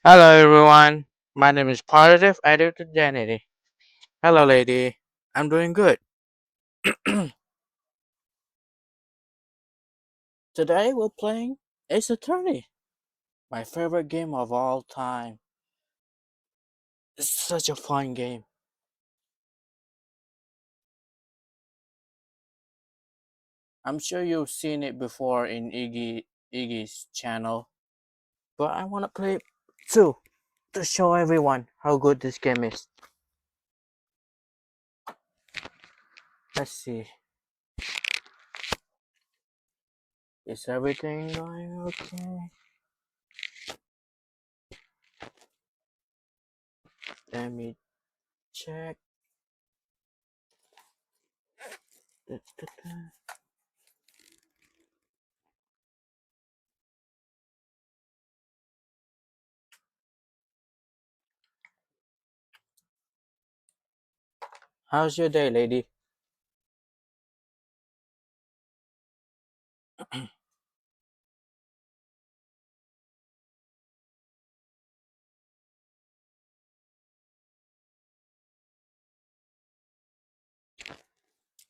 Hello everyone, my name is Positive Identity. Hello lady, I'm doing good. Today we're playing Ace Attorney, my favorite game of all time. It's such a fun game. I'm sure you've seen it before in Iggy's channel, but I want to play it too to show everyone how good this game is. Let's see, is everything going okay? Let me check. Da-da-da. How's your day, lady?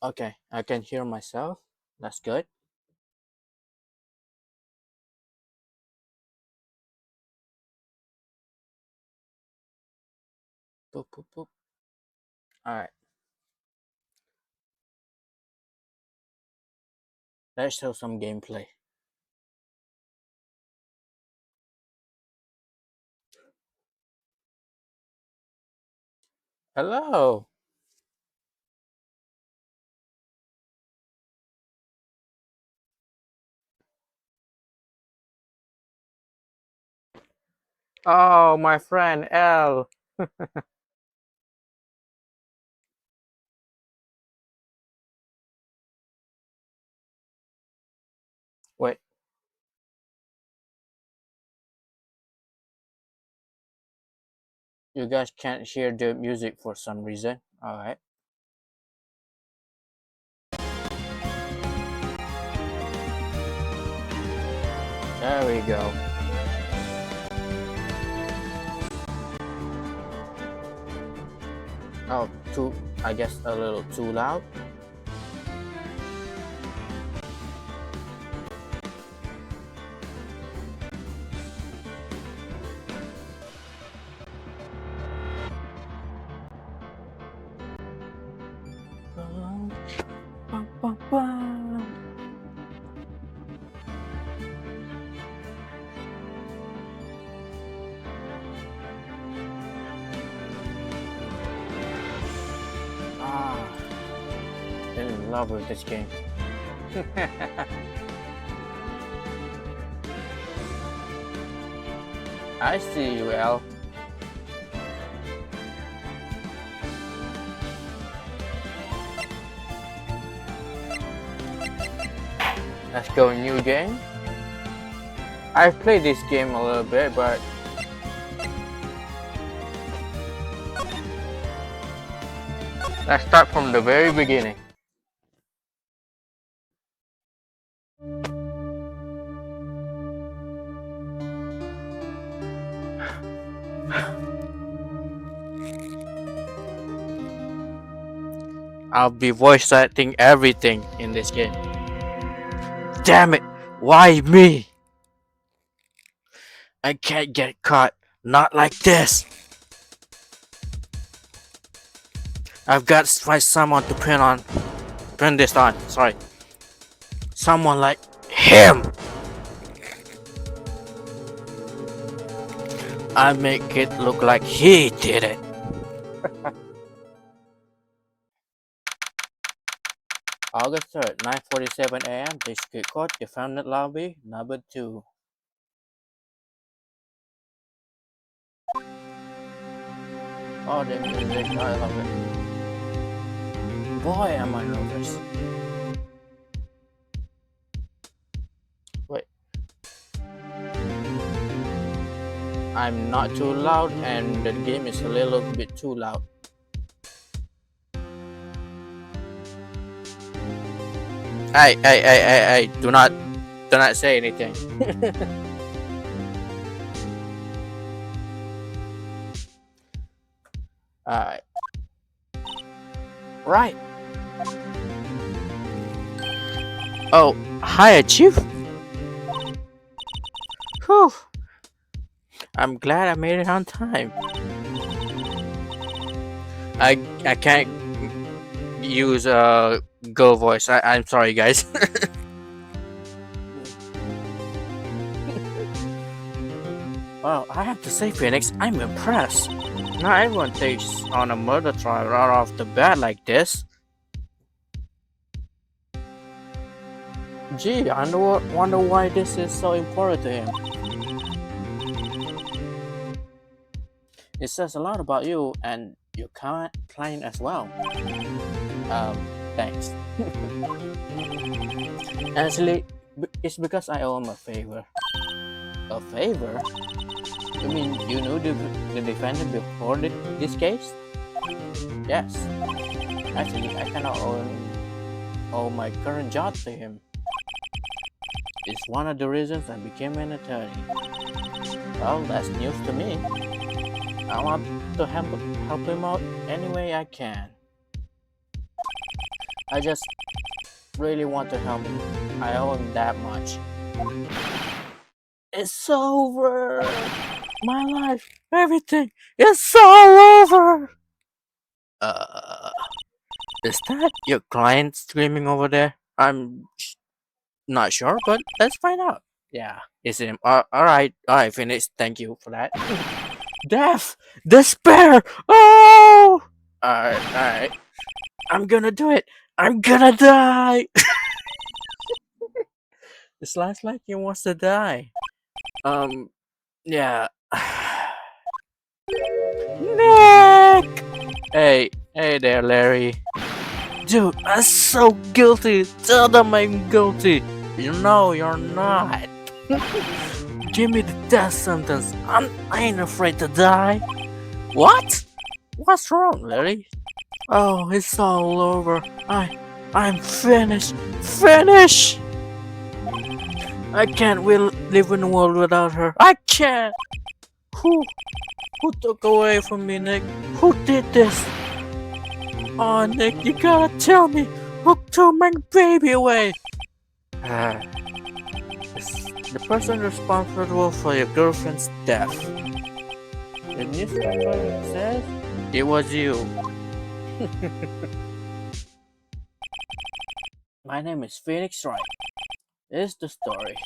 Okay, I can hear myself. That's good. Boop, boop, boop. All right, let's show some gameplay. Hello. Oh, my friend L. Wait, you guys can't hear the music for some reason. All right, there we go. Oh, too, I guess a little too loud. Bum, bum, bum, bum. Ah, I'm in love with this game. I see you, L. Let's go new game. I've played this game a little bit, but let's start from the very beginning. I'll be voice acting everything in this game. Damn it! Why me? I can't get caught. Not like this. I've got to find someone to pin this on. Sorry. Someone like him. I make it look like he did it. August 3rd, 9:47 a.m. District Court, Defendant Lobby, number 2. Oh, the music, I love it. Boy, am I nervous. Wait, I'm not too loud and the game is a little bit too loud. Hey, do not say anything. Right. Oh, hi, Chief. Whew. I'm glad I made it on time. I can't use go voice. I'm sorry, guys. Well, I have to say, Phoenix, I'm impressed. Not everyone takes on a murder trial right off the bat like this. Gee, I wonder why this is so important to him. It says a lot about you and your client as well. Thanks. Actually, it's because I owe him a favor. A favor? You mean you knew the defendant before this case? Yes. Actually, I cannot owe my current job to him. It's one of the reasons I became an attorney. Well, that's news to me. I want to help him out any way I can. I just really want to help him. I owe him that much. It's over! My life, everything, it's all over! Uh, is that your client screaming over there? I'm not sure, but let's find out. Yeah, it's him. Alright, finished. Thank you for that. Death! Despair! Oh! Alright. I'm gonna do it! I'm gonna die! It sounds like he wants to die. Yeah. Nick! Hey there, Larry. Dude, I'm so guilty. Tell them I'm guilty. You know you're not. Give me the death sentence. I ain't afraid to die. What? What's wrong, Larry? Oh, it's all over. I'm finished. Finished! I can't live in the world without her. I can't! Who took away from me, Nick? Who did this? Oh, Nick, you gotta tell me who took my baby away. It's the person responsible for your girlfriend's death. The newspaper says it was you. My name is Phoenix Wright. Here's the story.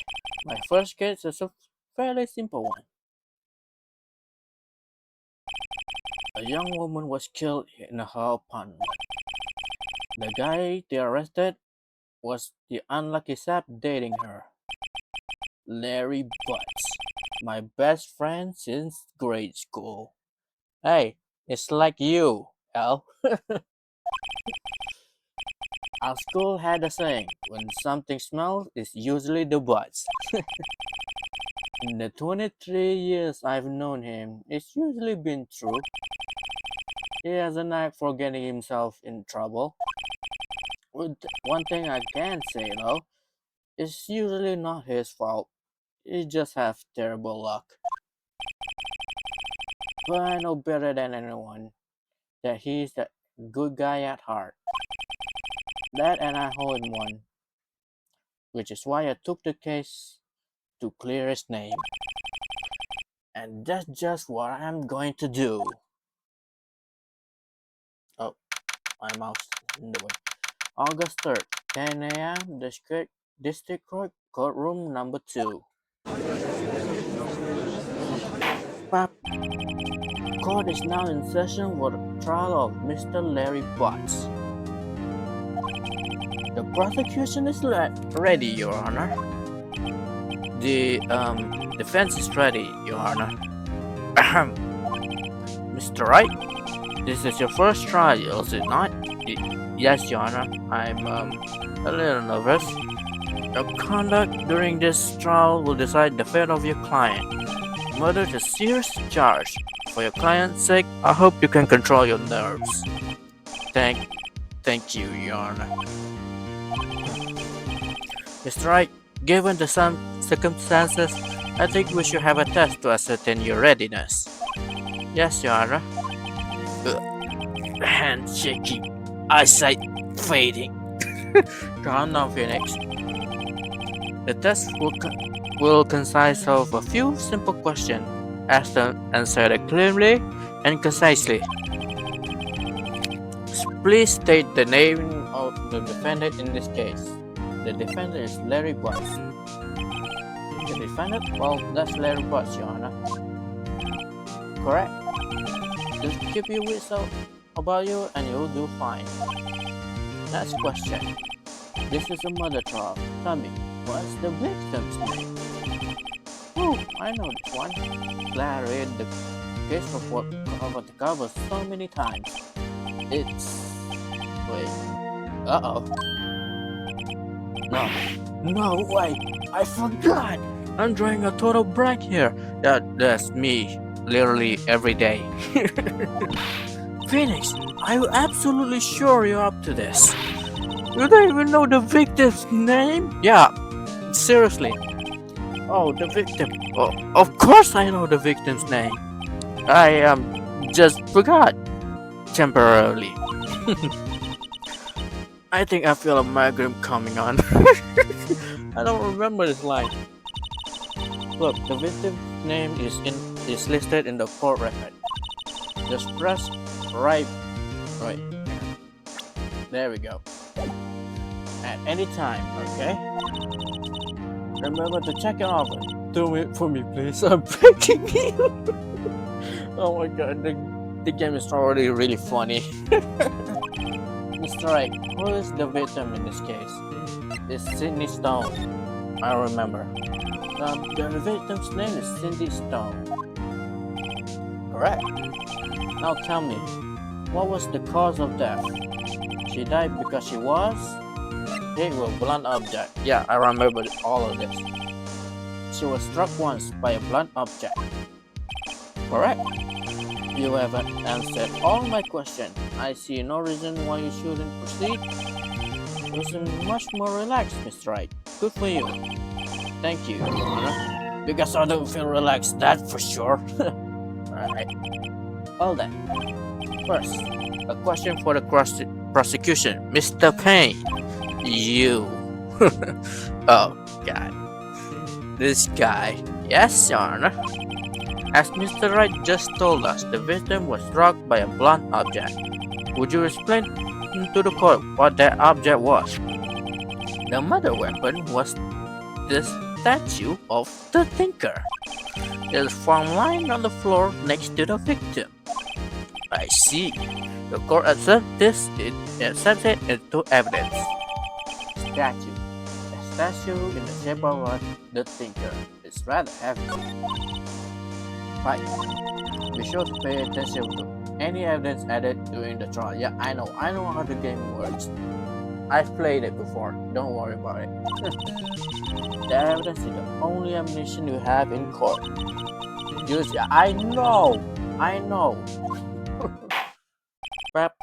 My first case is a fairly simple one. A young woman was killed in her apartment. The guy they arrested was the unlucky sap dating her. Larry Butts, my best friend since grade school. Hey, it's like you, Al. Our school had a saying, when something smells, it's usually the butts. In the 23 years I've known him, it's usually been true. He has a knack for getting himself in trouble. One thing I can say though, it's usually not his fault. He just has terrible luck. But I know better than anyone that he's a good guy at heart. That and I owe him one, which is why I took the case to clear his name. And that's just what I'm going to do. Oh, my mouse in the way. August 3rd, 10 a.m., District Court, Courtroom number 2. Pap, court is now in session for the trial of Mr. Larry Butts. The prosecution is ready, Your Honor. The defense is ready, Your Honor. Mr. Wright, this is your first trial, is it not? Yes, Your Honor. I'm a little nervous. Your conduct during this trial will decide the fate of your client. Murder is a serious charge. For your client's sake, I hope you can control your nerves. Thank you, Your Honor. Mr. Wright, given the circumstances, I think we should have a test to ascertain your readiness. Yes, Your Honor. Hand shaky. eyesight fading. Calm down, Phoenix. The test will consist of a few simple questions. Ask them answered clearly and concisely. Please state the name of the defendant in this case. The defendant is Larry Butts. The defendant? Well, that's Larry Butts, Your Honor. Correct. Just keep your wits about you and you'll do fine. Next question. This is a murder trial. Tell me, what's the victim's name? Oh, I know this one. Glad I read the case report over the cover so many times. It's... Wait. Uh-oh. No way! I forgot! I'm drawing a total blank here. That's me. Literally every day. Phoenix, are you absolutely sure you're up to this? You don't even know the victim's name? Yeah, seriously. Oh, the victim. Oh, of course I know the victim's name. I just forgot. Temporarily. I think I feel a migraine coming on. I don't remember this line. Look, the victim's name is listed in the court record. Just press right. There we go. At any time, okay? Remember to check it over. Do it for me, please. I'm begging you. Oh my god, the game is already really funny. Mr. Right, who is the victim in this case? It's Cindy Stone. I remember. The victim's name is Cindy Stone. Correct. Now tell me, what was the cause of death? She died because she was hit with a blunt object. Yeah, I remember all of this. She was struck once by a blunt object. Correct. You have answered all my questions. I see no reason why you shouldn't proceed. You seem much more relaxed, Mr. Wright. Good for you. Thank you, Your Honor. Because I don't feel relaxed, that for sure. Alright. All that. First, a question for the prosecution. Mr. Payne. You. Oh, God. This guy. Yes, Your Honor. As Mr. Wright just told us, the victim was struck by a blunt object. Would you explain to the court what that object was? The murder weapon was the statue of the Thinker. It was found lying on the floor next to the victim. I see. The court accepts it into evidence. Statue. A statue in the shape of the Thinker. It's rather heavy. Right. Be sure to pay attention to any evidence added during the trial. Yeah, I know how the game works. I've played it before. Don't worry about it. The evidence is the only ammunition you have in court. Use it. I know. But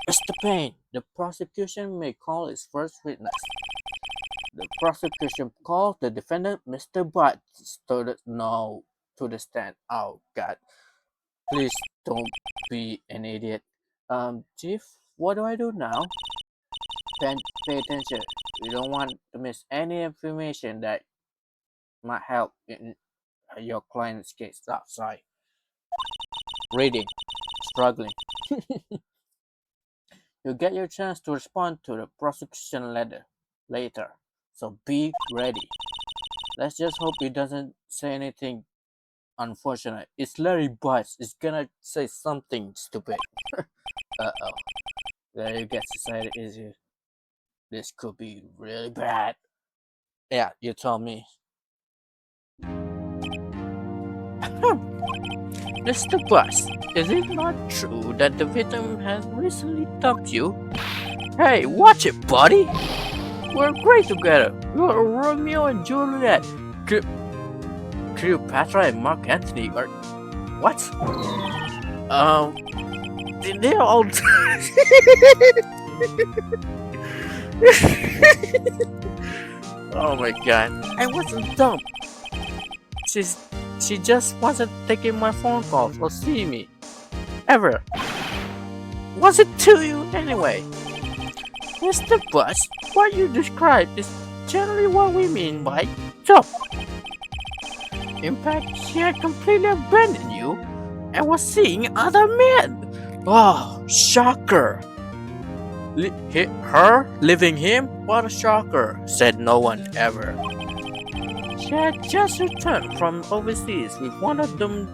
Mr. Payne, the prosecution may call its first witness. The prosecution calls the defendant Mr. Butts to the stand. Oh God. Please don't be an idiot. Chief, what do I do now? Pay attention. You don't want to miss any information that might help in your client's case. Oh, sorry. Reading. Struggling. You'll get your chance to respond to the prosecution letter later. So be ready. Let's just hope he doesn't say anything unfortunate. It's Larry Butts. It's gonna say something stupid. Uh-oh. Larry gets excited easier. This could be really bad. Yeah, you told me. Mr. Butts, is it not true that the victim has recently dumped you? Hey, watch it, buddy! We're great together. You're Romeo and Juliet. Cleopatra and Mark Antony are... What? They're all... Oh my god. I wasn't dumb. She just wasn't taking my phone calls or see me. Ever. was it to you anyway? Mr. Butts, what you describe is generally what we mean by job. In fact, she had completely abandoned you and was seeing other men. Oh, shocker! Her leaving him? What a shocker, said no one ever. She had just returned from overseas with one of them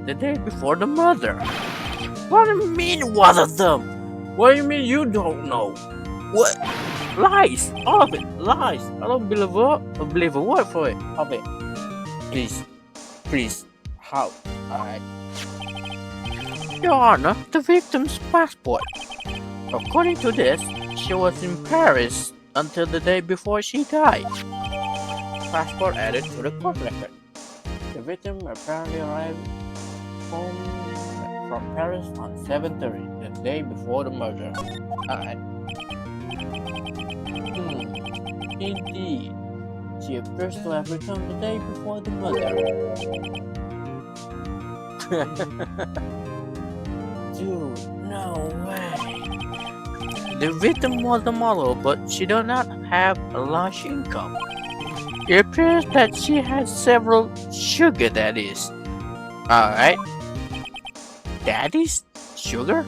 the day before the murder. What do you mean one of them? What do you mean you don't know? What? Lies! All of it! Lies! I don't believe a word for it. Of it. Please. How? Alright. Your Honor, the victim's passport. According to this, she was in Paris until the day before she died. Passport added to the court record. The victim apparently arrived home from Paris on 7:30, the day before the murder. Alright. Indeed. She appears to have returned the day before the murder. Dude, no way. The victim was a model, but she did not have a large income. It appears that she had several sugar daddies. Alright. Daddies? Sugar?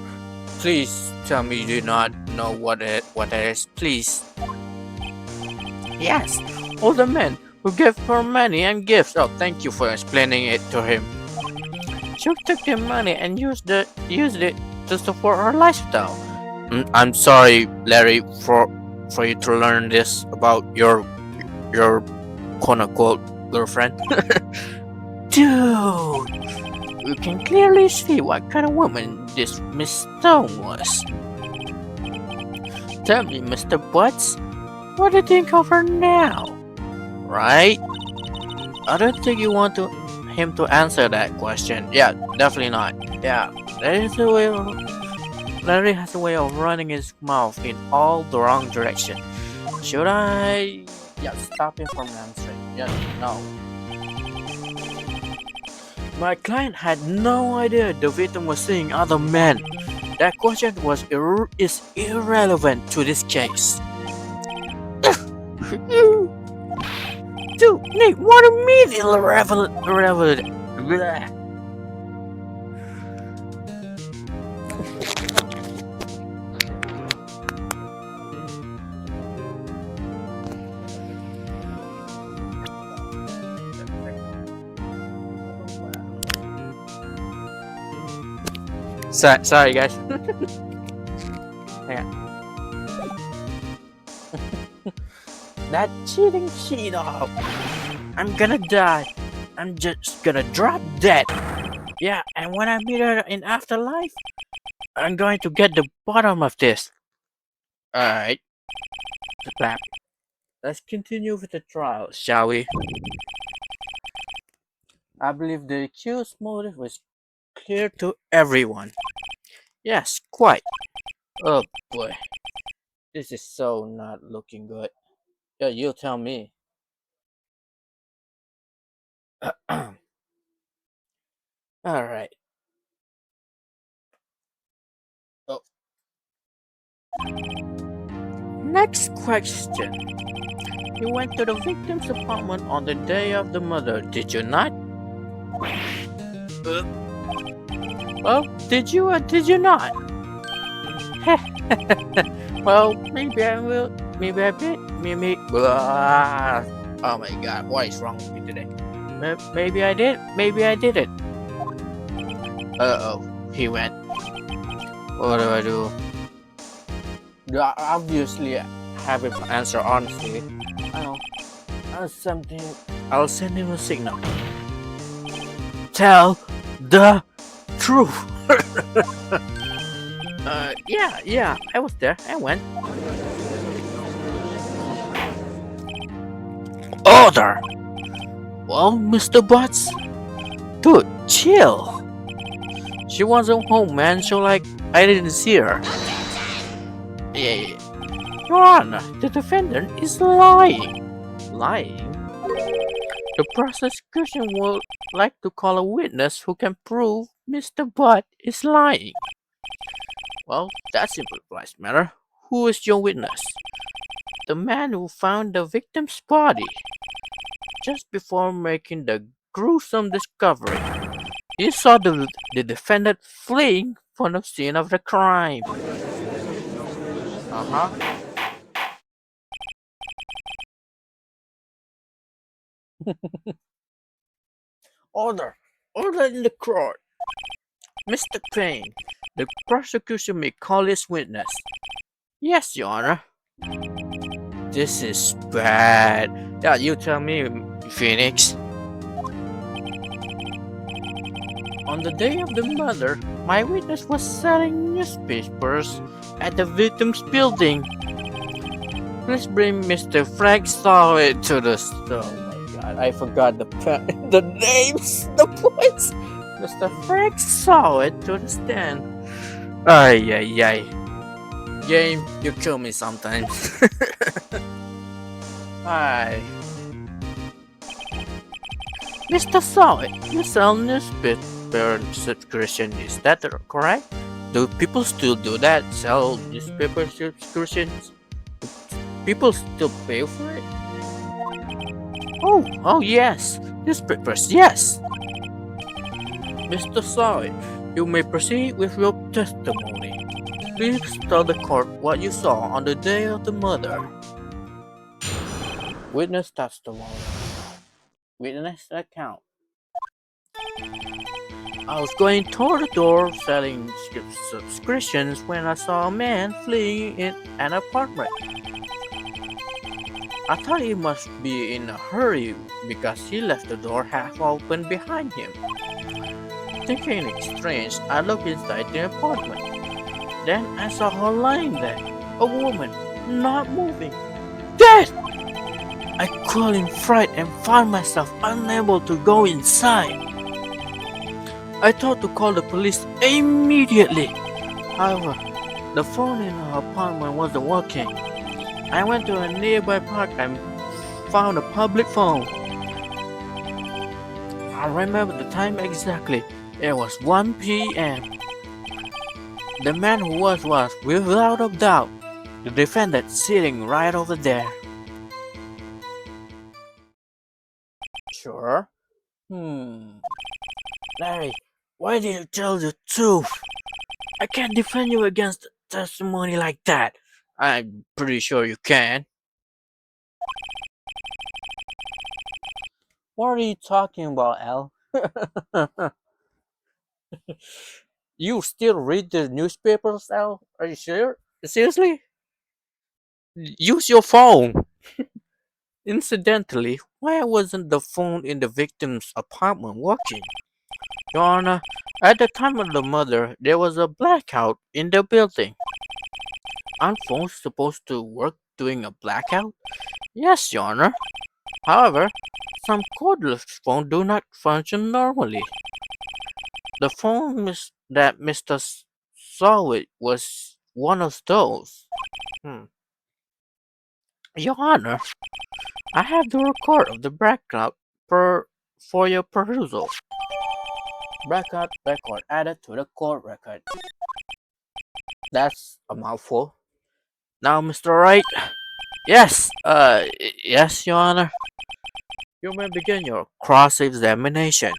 Please tell me you do not know what that is, please. Yes, older men who gave her money and gifts. Oh, thank you for explaining it to him. She took the money and used it to support her lifestyle. I'm sorry, Larry, for you to learn this about your quote-unquote girlfriend. Dude, you can clearly see what kind of woman this Miss Stone was. Tell me, Mr. Butts, what do you think of her now? Right? I don't think you want him to answer that question. Yeah, definitely not. Yeah, Larry has a way of running his mouth in all the wrong direction. Should I? Yeah, stop him from answering. Yeah, no. My client had no idea the victim was seeing other men. That question is irrelevant to this case. Dude, Nick, what do you mean irrelevant? Bleh. Sorry guys. Hang on. That cheating cheat off. I'm gonna die. I'm just gonna drop dead. Yeah, and when I meet her in afterlife, I'm going to get the bottom of this. Alright. Clap. Let's continue with the trial, shall we? I believe the accused's motive was clear to everyone. Yes, quite. Oh boy. This is so not looking good. Yeah, you tell me. Alright. Oh. Next question. You went to the victim's apartment on the day of the murder, did you not? Well, did you or did you not? Well, maybe I will. Maybe I did. Maybe. Blah. Oh my god, what is wrong with me today? Maybe I did. Maybe I didn't. Uh-oh, he went. What do I do? Obviously, I have an answer honestly. I know. I'll send him a signal. Tell the truth. Yeah, I was there. I went. Order! Well, Mr. Butts? Dude, chill. She wasn't home, man, so like, I didn't see her. Yeah. Your Honor, the defendant is lying. Lying? The prosecution would like to call a witness who can prove Mr. Butt is lying. Well, that simplifies the matter. Who is your witness? The man who found the victim's body just before making the gruesome discovery. He saw the defendant fleeing from the scene of the crime. Uh-huh. Order! Order in the court! Mr. Payne, the prosecution may call his witness. Yes, Your Honor. This is bad. Yeah, you tell me, Phoenix. On the day of the murder, my witness was selling newspapers at the victim's building. Please bring Mr. Frank Solid to the store. Oh my god, I forgot the names, the points. Mr. Frank Solid to the stand. Ay, ay, ay. Game, you kill me sometimes. Hi. Mr. Solid, you sell newspaper subscription, is that correct? Do people still do that? Sell newspaper subscriptions? People still pay for it? Oh yes, newspapers, yes. Mr. Solid, you may proceed with your testimony. Please tell the court what you saw on the day of the murder. Witness testimony. Witness account. I was going toward the door selling subscriptions when I saw a man fleeing in an apartment. I thought he must be in a hurry because he left the door half open behind him. Thinking it strange, I looked inside the apartment. Then I saw her lying there, a woman, not moving, dead! I crawled in fright and found myself unable to go inside. I thought to call the police immediately. However, the phone in her apartment wasn't working. I went to a nearby park and found a public phone. I remember the time exactly. It was 1 p.m. The man who was without a doubt the defendant sitting right over there. Sure. Larry, why did you tell the truth? I can't defend you against testimony like that. I'm pretty sure you can. What are you talking about, Al? You still read the newspapers, Al? Are you sure? Seriously? Use your phone! Incidentally, why wasn't the phone in the victim's apartment working? Your Honor, at the time of the murder, there was a blackout in the building. Aren't phones supposed to work during a blackout? Yes, Your Honor. However, some cordless phones do not function normally. The phone that Mr. Solid was one of those. Your Honor, I have the record of the blackout for your perusal. Blackout record added to the court record. That's a mouthful. Now, Mr. Wright. Yes, yes, Your Honor. You may begin your cross-examination.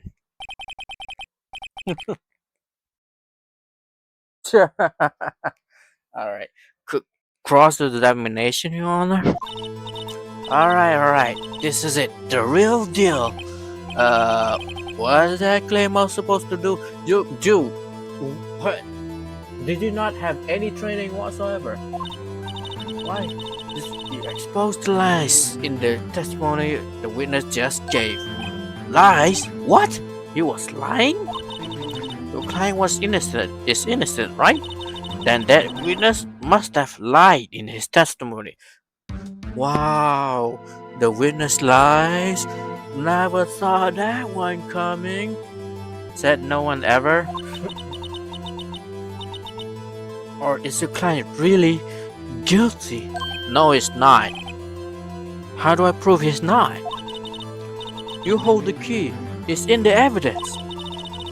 Alright. Cross-examination, Your Honor? Alright. This is it. The real deal. What did I claim I was supposed to do? What? Did you not have any training whatsoever? Why? You exposed the lies in the testimony the witness just gave. Lies? What? He was lying? Your client is innocent, right? Then that witness must have lied in his testimony. Wow, the witness lies? Never saw that one coming. Said no one ever? Or is your client really guilty? No, he's not. How do I prove he's not? You hold the key. It's in the evidence.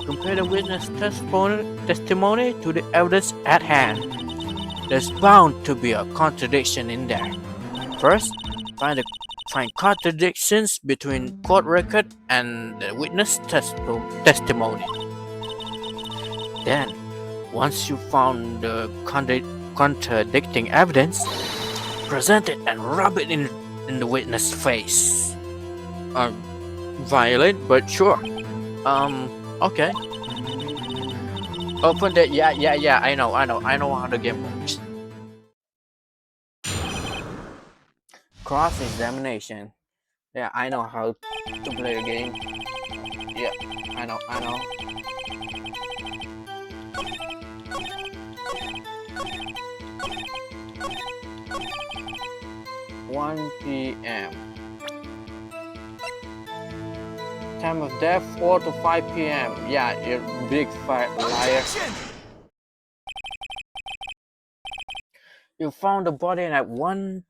Compare the witness testimony to the evidence at hand. There's bound to be a contradiction in there. First, find contradictions between court record and the witness testimony. Then, once you found the contradicting evidence, present it and rub it in the witness' face. Violent, but sure. Okay. Open the yeah. I know how the game works. Cross-examination. Yeah, I know how to play the game. Yeah, I know. 1 p.m. Time of death 4 to 5 p.m. Yeah, you big fat liar. You found the body at 1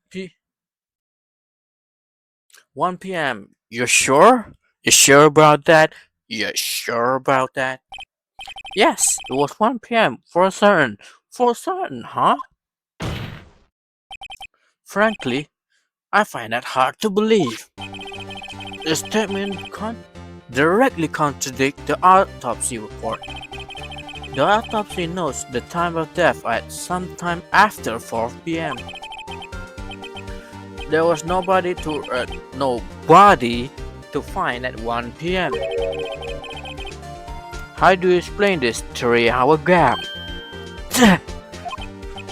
p.m. You sure? You sure about that? You sure about that? Yes, it was 1 p.m. for certain. For certain, huh? Frankly, I find that hard to believe. The statement directly contradicts the autopsy report. The autopsy notes the time of death at sometime after 4 p.m. There was nobody to find at 1 p.m. How do you explain this 3-hour gap?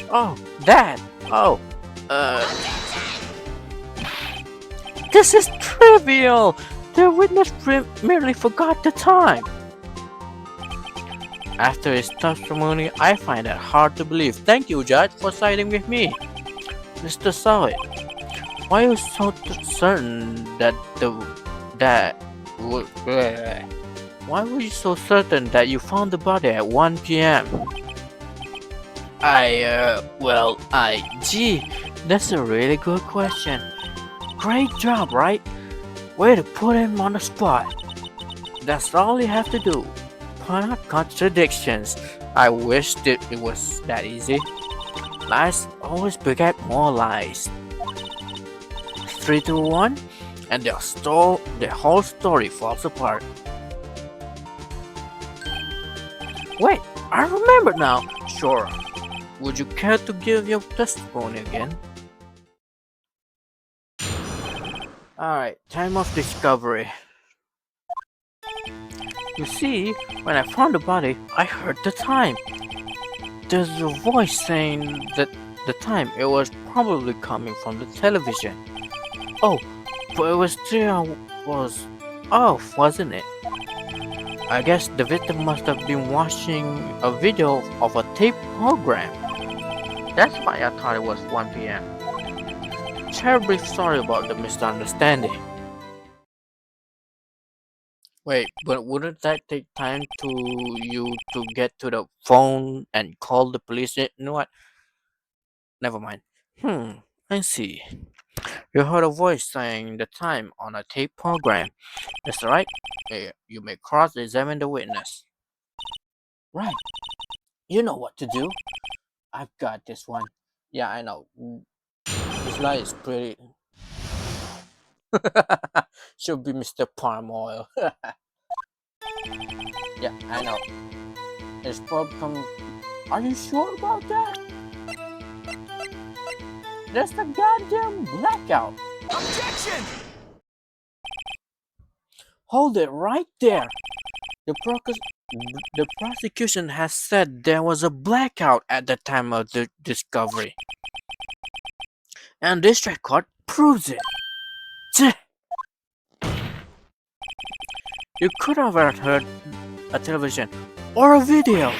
Oh, that. Oh, this is trivial. The witness merely forgot the time. After his testimony, I find it hard to believe. Thank you, Judge, for siding with me. Mr. Solid, why are you so certain why were you so certain that you found the body at 1 p.m.? Gee, that's a really good question. Great job, right? Way to put him on the spot. That's all you have to do. Point out contradictions. I wish it was that easy. Lies always beget more lies. 3 to 1, and the whole story falls apart. Wait, I remember now. Sure. Would you care to give your testimony again? Alright, time of discovery. You see, when I found the body, I heard the time. There's a voice saying that the time. It was probably coming from the television. Oh, but it was 3 hours off, wasn't it? I guess the victim must have been watching a video of a tape program. That's why I thought it was 1 p.m. Terribly sorry about the misunderstanding. Wait, but wouldn't that take time to get to the phone and call the police? You know what? Never mind. I see. You heard a voice saying the time on a tape program. That's right. You may cross-examine the witness. Right. You know what to do. I've got this one. Yeah, I know. This guy is pretty. Should be Mr. Palm Oil. Yeah, I know. It's probably. Are you sure about that? There's the goddamn blackout. Objection! Hold it right there. The prosecution has said there was a blackout at the time of the discovery. And this record proves it. You could have heard a television or a video.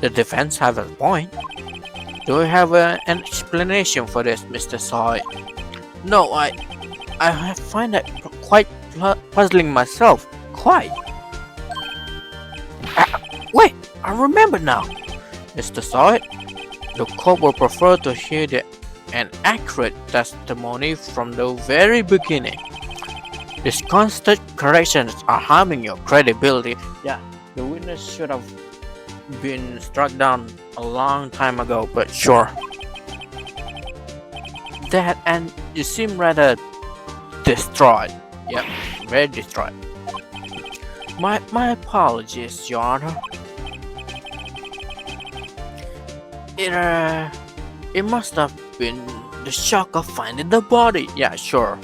The defense have a point. Do you have an explanation for this, Mr. Soy? No, I find that quite puzzling myself. Quite. Wait, I remember now. Mr. Soy, the court will prefer to hear the and accurate testimony from the very beginning. These constant corrections are harming your credibility. Yeah, the witness should have been struck down a long time ago, but sure. That, and you seem rather destroyed. Yep, very destroyed. My apologies, Your Honor. It must have been the shock of finding the body. Yeah, sure.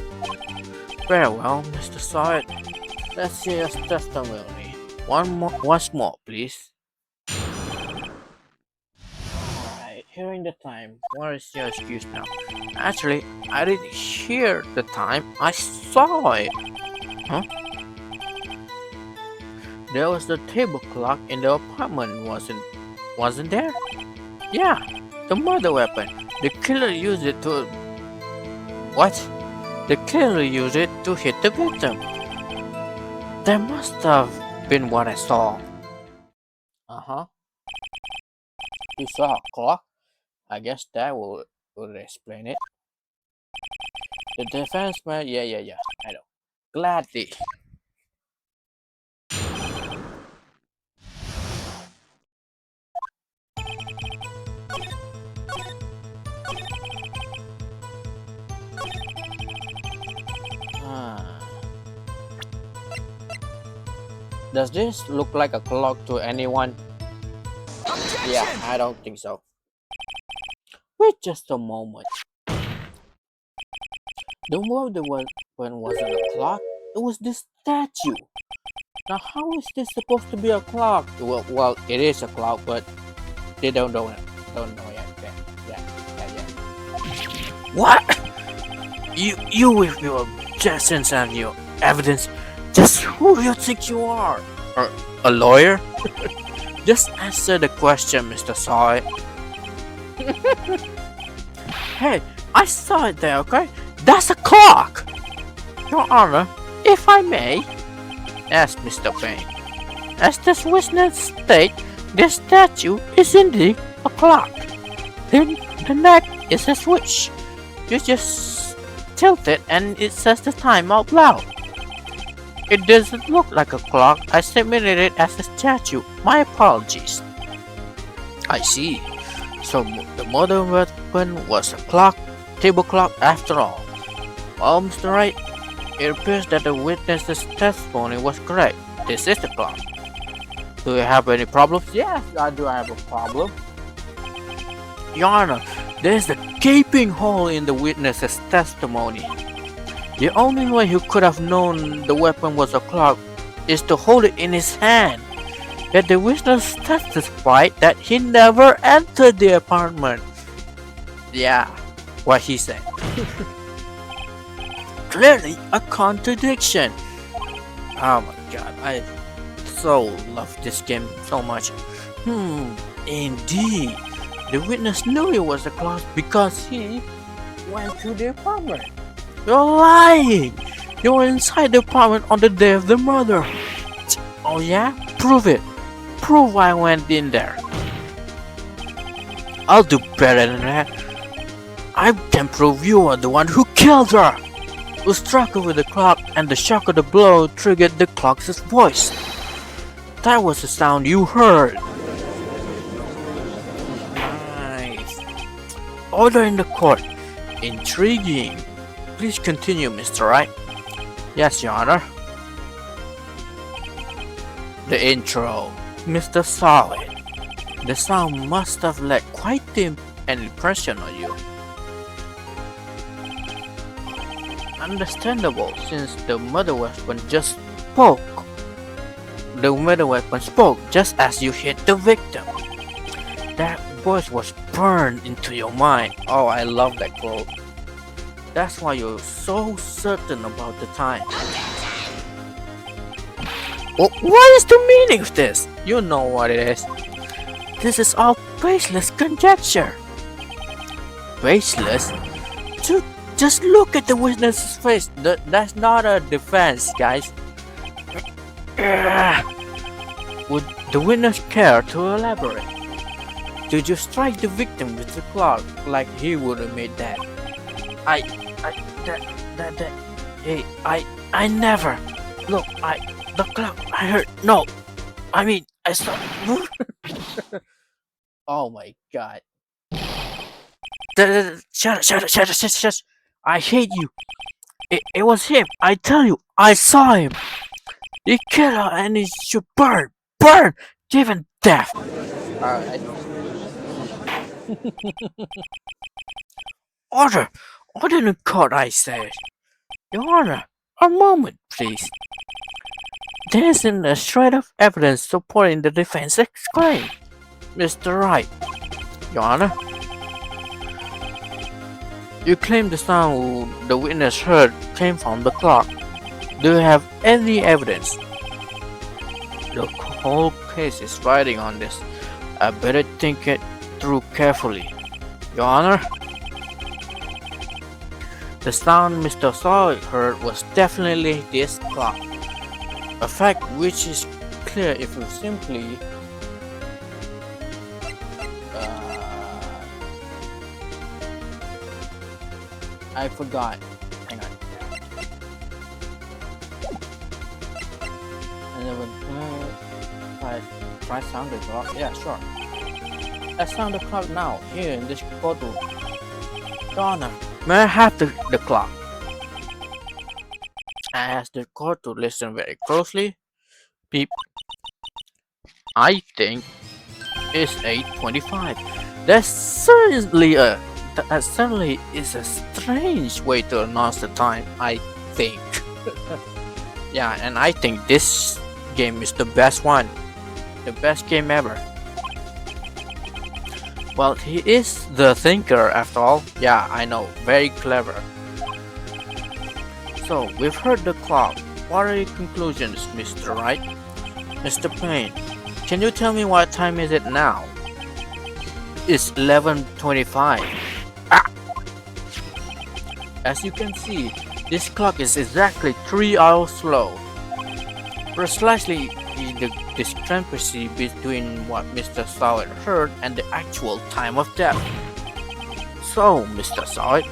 Very well, Mr. Sawyer. Let's see his testimony. Once more, please. Alright, hearing the time. What is your excuse now? Actually, I didn't hear the time. I saw it. Huh? There was the table clock in the apartment, wasn't there? Yeah, the murder weapon. The killer used it to... What? The killer used it to hit the victim. That must have been what I saw. Uh-huh. You saw a clock? I guess that would explain it. The defense man... Yeah, I know. Gladly. Does this look like a clock to anyone? Objection! Yeah, I don't think so. Wait just a moment. The murder weapon wasn't a clock, it was this statue. Now how is this supposed to be a clock? Well, it is a clock, but they don't know yet. Yeah. What? You with your objections and your evidence, just who do you think you are? A lawyer? Just answer the question, Mr. Sawyer. Hey, I saw it there, okay? That's a clock! Your Honor, if I may? Yes, Mr. Payne. As this witness state, this statue is indeed a clock. The neck is a switch. You just tilt it and it says the time out loud. It doesn't look like a clock. I submitted it as a statue. My apologies. I see. So the murder weapon was a clock, table clock after all. Well, Mr. Wright, it appears that the witness's testimony was correct. This is the clock. Do you have any problems? Yes, I do have a problem. Your Honor, there is a gaping hole in the witness's testimony. The only way he could have known the weapon was a clock is to hold it in his hand. Yet the witness testified that he never entered the apartment. Yeah, what he said. Clearly a contradiction. Oh my god, I so love this game so much. Indeed. The witness knew it was a clock because he went to the apartment. You're lying! You were inside the apartment on the day of the murder. Oh yeah? Prove it. Prove I went in there. I'll do better than that. I can prove you are the one who killed her. You struck her with the clock and the shock of the blow triggered the clock's voice. That was the sound you heard. Nice. Order in the court. Intriguing. Please continue, Mr. Wright. Yes, Your Honor. The intro. Mr. Solid. The sound must have left quite an impression on you. Understandable, since the murder weapon just spoke. The murder weapon spoke just as you hit the victim. That voice was burned into your mind. Oh, I love that quote. That's why you're so certain about the time. What is the meaning of this? You know what it is. This is all baseless conjecture. Baseless? Just look at the witness's face. That's not a defense, guys. Would the witness care to elaborate? Did you strike the victim with the clock like he would have made that? I, that, hey, I never. Look, the clock, I heard, no, I mean, I saw. Oh my god. Shut up. I hate you. It was him. I tell you, I saw him. He killed her and he should burn. Burn! Give him death. Alright. Order! Order in court, I said. Your Honor, a moment, please. There isn't a shred of evidence supporting the defense's claim. Mr. Wright. Your Honor. You claim the sound the witness heard came from the clock. Do you have any evidence? The whole case is riding on this. I better think it through carefully. Your Honor, the sound Mr. Sawyer heard was definitely this clock. A fact which is clear if you simply I forgot. Hang on. And then try sound the clock. Yeah, sure. Let's sound the clock now, here in this courtroom. Your Honor, may I have the clock? I asked the court to listen very closely. Beep. I think it's 8:25. That certainly is a strange way to announce the time, I think. Yeah, and I think this game is the best one. The best game ever. Well, he is the thinker after all. Yeah, I know, very clever. So, we've heard the clock. What are your conclusions, Mr. Wright? Mr. Payne, can you tell me what time is it now? It's 11:25. As you can see, this clock is exactly 3 hours slow. Precisely the discrepancy between what Mr. Sawyer heard and the actual time of death. So, Mr. Sawyer,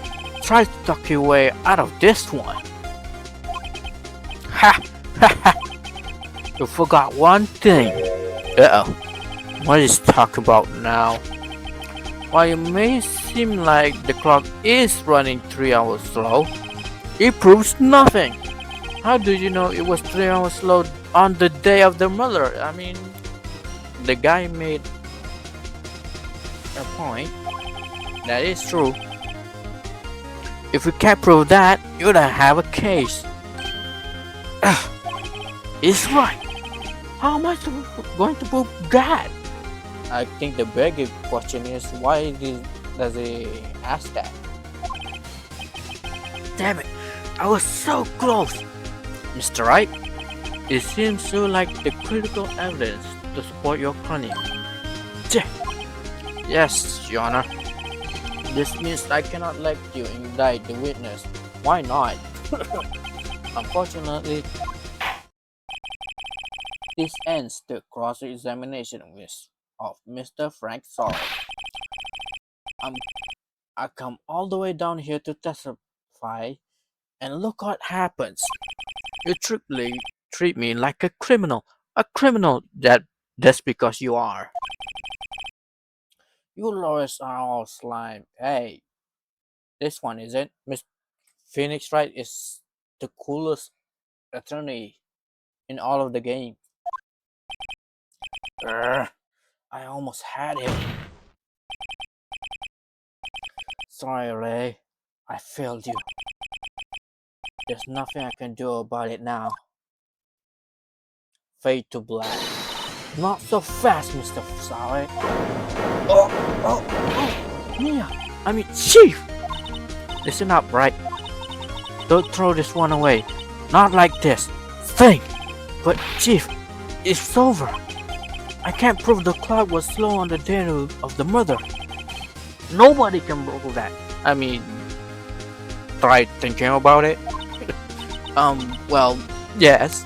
try to talk your way out of this one. Ha! Ha ha! You forgot one thing. Uh-oh. What is talk about now? While it may seem like the clock is running 3 hours slow, it proves nothing. How do you know it was 3 hours slow on the day of the murder? I mean, the guy made a point. That is true. If we can't prove that, you don't have a case. It's right. How am I going to prove that? I think the bigger question is why does he ask that? Damn it! I was so close! Mr. Wright, it seems you like the critical evidence to support your claim. Yes, Your Honor. This means I cannot let you indict the witness. Why not? Unfortunately, this ends the cross-examination of Mr. Frank Sawyer. I come all the way down here to testify, and look what happens. You treat me like a criminal that's because you are. You lawyers are all slime. Hey, this one isn't. Miss Phoenix Wright is the coolest attorney in all of the game. I almost had him. Sorry, Ray. I failed you. There's nothing I can do about it now. Fade to black. Not so fast, Mr. Sawyer. Oh, Mia. I mean, Chief. Listen up, right? Don't throw this one away. Not like this. Think. But Chief, it's over. I can't prove the clock was slow on the day of the murder. Nobody can prove that. I mean, try thinking about it. Well, yes.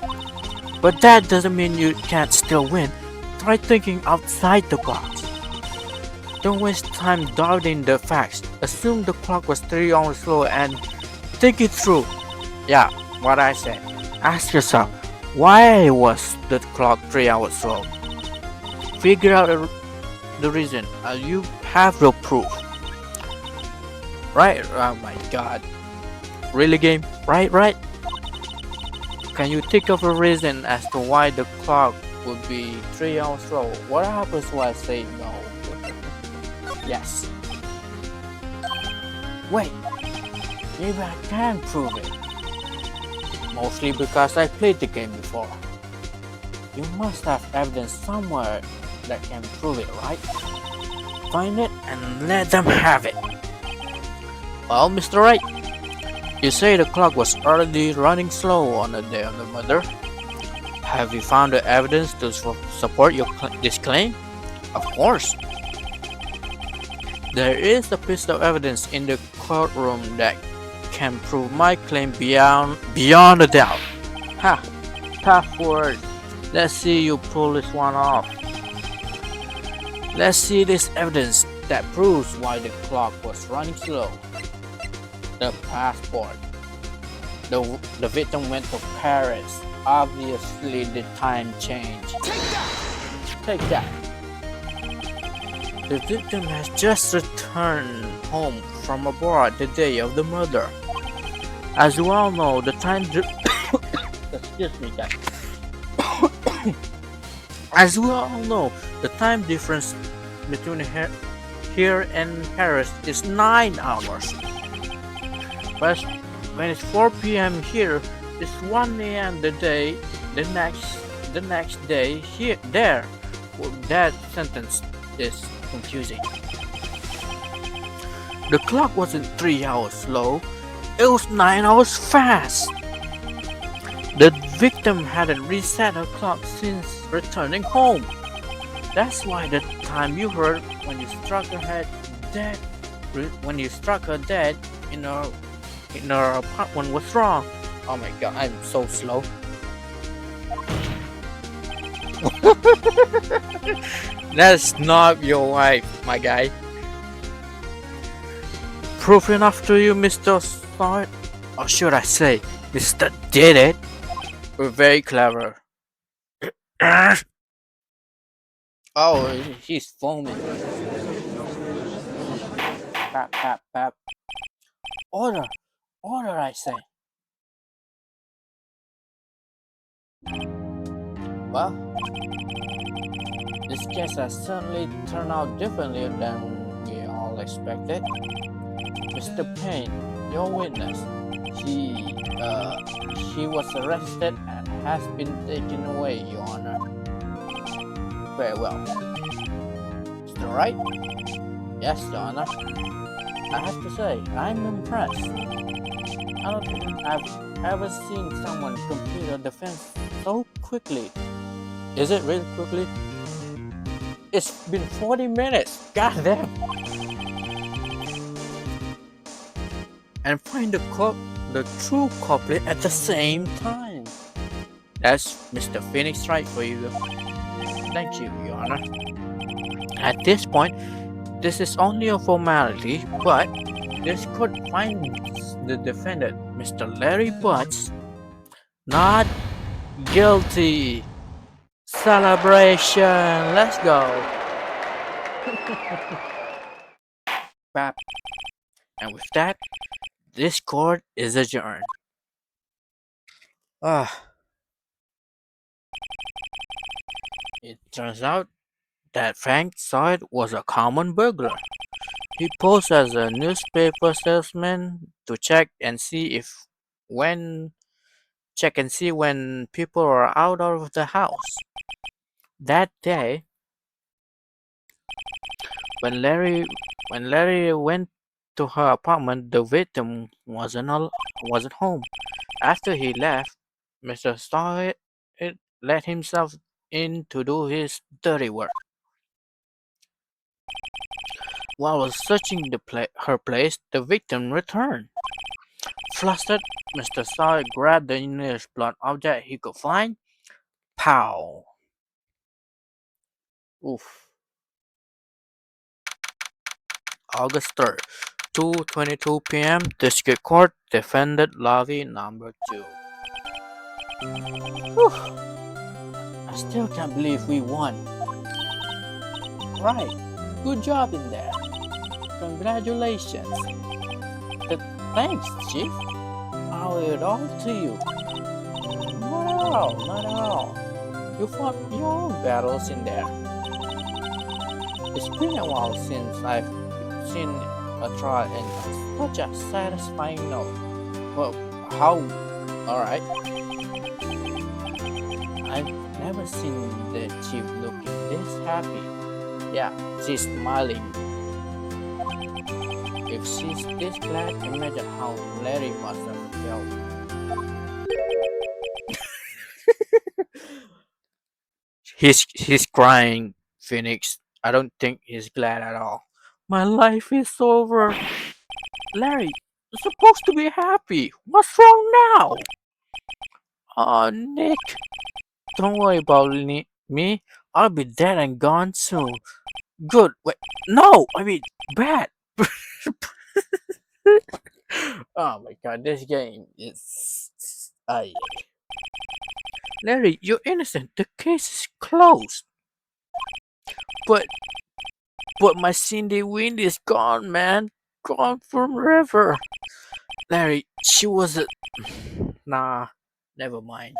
But that doesn't mean you can't still win. Try thinking outside the box. Don't waste time doubting the facts. Assume the clock was 3 hours slow and think it through. Yeah, what I said. Ask yourself, why was the clock 3 hours slow? Figure out the reason. You have the proof. Right? Oh my god. Really, game? Right? Can you think of a reason as to why the clock would be 3 hours slow? What happens when I say no? Yes. Wait, maybe I can prove it. Mostly because I played the game before. You must have evidence somewhere that can prove it, right? Find it and let them have it. Well, Mr. Wright, you say the clock was already running slow on the day of the murder. Have you found the evidence to support this claim? Of course. There is a piece of evidence in the courtroom that can prove my claim beyond a doubt. Ha! Tough word. Let's see you pull this one off. Let's see this evidence that proves why the clock was running slow. The passport. The victim went to Paris. Obviously the time changed. Take that. The victim has just returned home from abroad the day of the murder. As you all know, the time excuse me, guys. As we all know, the time difference between here and Paris is 9 hours. But when it's 4 p.m. here, it's 1 a.m. the next day there. Well, that sentence is confusing. The clock wasn't 3 hours slow, it was 9 hours fast. The victim hadn't reset her clock since returning home. That's why the time you heard when you struck her dead in her apartment was wrong. Oh my god, I'm so slow. That's not your wife, my guy. Proof enough to you, Mr. Smart? Or should I say, Mr. Did It? We're very clever. Oh, he's foaming. Pap. Order! Order, I say. Well, this case has certainly turned out differently than we all expected. Mr. Payne, your witness, he was arrested and has been taken away, Your Honor. Very well. Mr. Wright? Yes, Your Honor. I have to say, I'm impressed. I don't think I've ever seen someone complete a defense so quickly. Is it really quickly? It's been 40 minutes! God damn! And find the true culprit at the same time. That's Mr. Phoenix Wright for you. Thank you, Your Honor. At this point, this is only a formality, but this court finds the defendant, Mr. Larry Butts, not guilty. Celebration! Let's go! Bap. And with that, this court is adjourned. It turns out that Frank Side was a common burglar. He posed as a newspaper salesman to check and see when people are out of the house. That day, when Larry went to her apartment, the victim wasn't home. After he left, Mr. Stoddard let himself in to do his dirty work. While searching her place, the victim returned. Flustered, Mr. Stoddard grabbed the nearest blunt object he could find. Pow! Oof. August 3rd, 2:22 p.m. District Court, Defendant Lobby number 2. Whew. I still can't believe we won. Right. Good job in there. Congratulations. Thanks, Chief. I owe it all to you. Not at all. You fought your own battles in there. It's been a while since I've seen a trial and such a satisfying note. Well, how? Alright. I've never seen the chief looking this happy. Yeah, she's smiling. If she's this glad, imagine how Larry must have felt. He's crying, Phoenix. I don't think he's glad at all. My life is over. Larry, you're supposed to be happy. What's wrong now? Oh, Nick. Don't worry about me. I'll be dead and gone soon. Good. Wait. No, I mean bad. Oh my god, this game is. Larry, you're innocent. The case is closed. But my Cindy Wind is gone, man. Gone forever. Larry, she was a. Nah, never mind.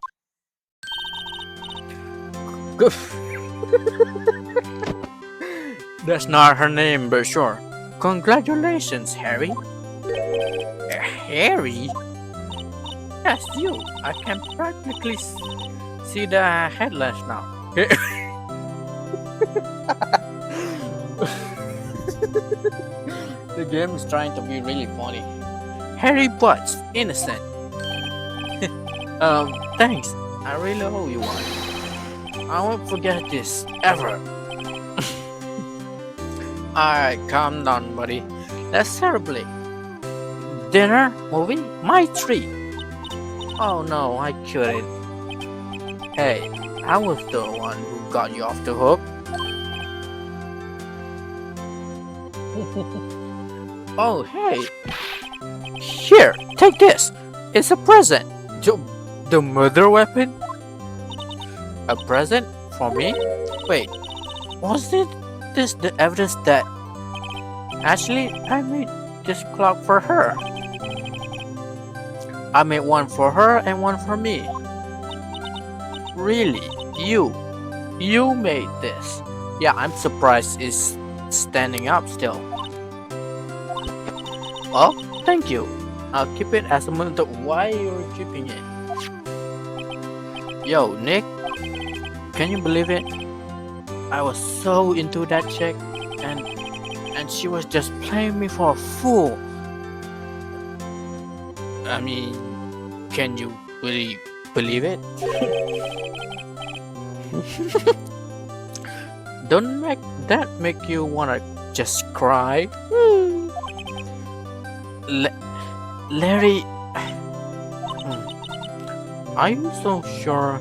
Good. That's not her name, but sure. Congratulations, Harry. Harry? Yes, you. I can practically see the headlines now. The game is trying to be really funny. Harry Butts, innocent. Thanks. I really owe you one. I won't forget this ever. Alright, calm down, buddy. Let's celebrate. Dinner, movie, my treat. Oh no, I couldn't. Hey, I was the one who got you off the hook. Oh, hey. Here, take this. It's a present. The murder weapon? A present for me? Wait, wasn't this the evidence that actually I made this clock for her? I made one for her and one for me. Really? You made this? Yeah, I'm surprised it's standing up still. Oh, thank you. I'll keep it as a memento. Why you're keeping it? Yo, Nick, can you believe it? I was so into that chick, and she was just playing me for a fool. I mean, can you really believe it? Don't make you wanna just cry? Larry, are you so sure?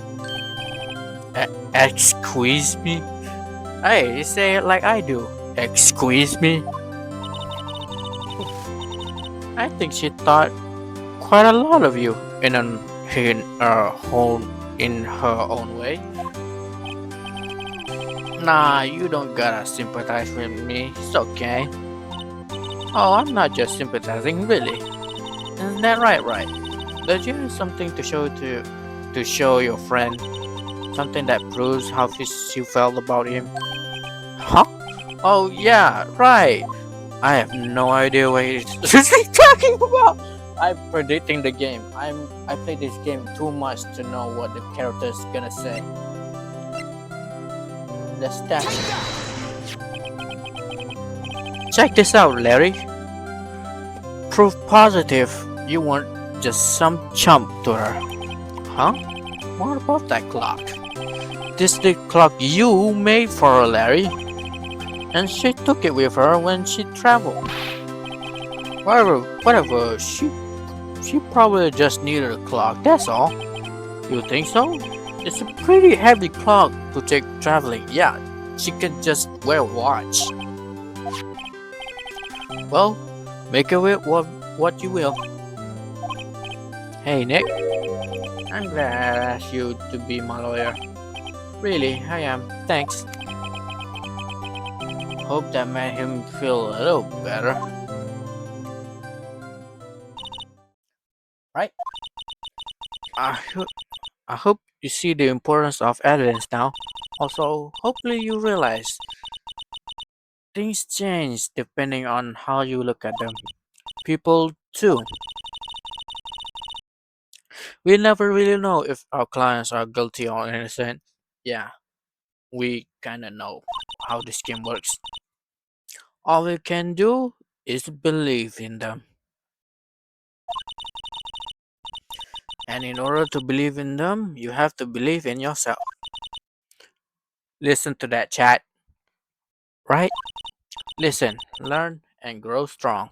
Excuse me? Hey, say it like I do. Excuse me? I think she thought quite a lot of you in her own way. Nah, you don't gotta sympathize with me. It's okay. Oh, I'm not just sympathizing, really. Isn't that right? Don't you have something to show your friend? Something that proves how you felt about him? Huh? Oh yeah, right. I have no idea what he's talking about. I'm predicting the game. I play this game too much to know what the character's gonna say. The statue. Check this out, Larry. Proof positive you weren't just some chump to her. Huh? What about that clock? This is the clock you made for her, Larry. And she took it with her when she traveled. Whatever, she probably just needed a clock, that's all. You think so? It's a pretty heavy clock to take traveling. Yeah, she can just wear a watch. Well, make of it what you will. Hey Nick, I'm glad I asked you to be my lawyer. Really, I am. Thanks. Hope that made him feel a little better. Right? I, ho- I hope you see the importance of evidence now. Also, hopefully you realize things change depending on how you look at them. People too. We never really know if our clients are guilty or innocent. Yeah, we kinda know how this game works. All we can do is believe in them. And in order to believe in them, you have to believe in yourself. Listen to that chat, right? Listen, learn, and grow strong.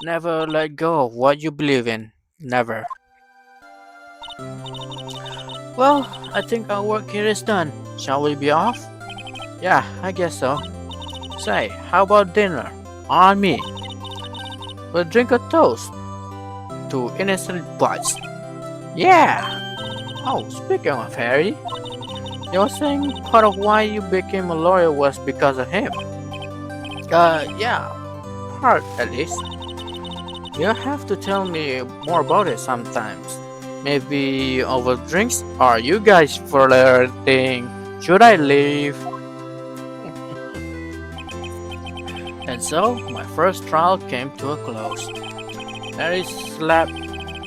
Never let go of what you believe in. Never. Well, I think our work here is done. Shall we be off? Yeah, I guess so. Say, how about dinner? On me. We'll drink a toast to innocent blood. Yeah! Oh, speaking of Harry, you were saying part of why you became a lawyer was because of him. Yeah, part at least. You have to tell me more about it sometimes. Maybe over drinks? Are you guys flirting? Should I leave? And so, my first trial came to a close. Harry slapped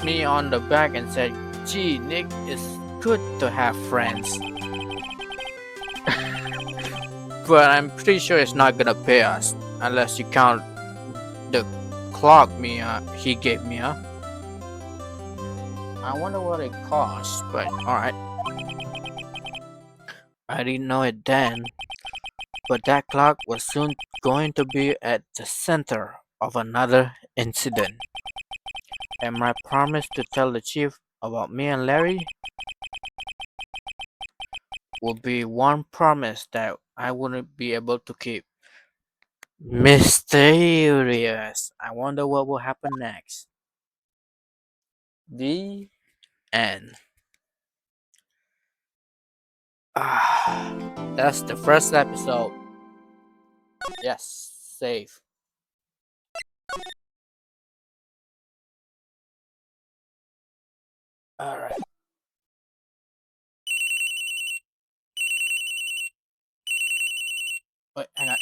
me on the back and said, "Gee, Nick, it's good to have friends. But I'm pretty sure it's not gonna pay us, unless you count the clock he gave me, huh? I wonder what it costs, but alright. I didn't know it then, but that clock was soon going to be at the center of another incident. And my promise to tell the chief about me and Larry would be one promise that I wouldn't be able to keep. Mysterious. I wonder what will happen next. The end. That's the first episode. Yes, save. Alright. Wait, hang on.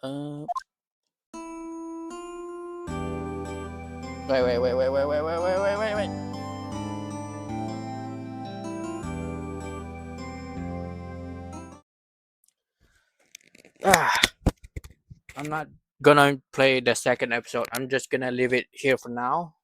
Uh, wait. Ah, I'm not gonna play the second episode. I'm just gonna leave it here for now.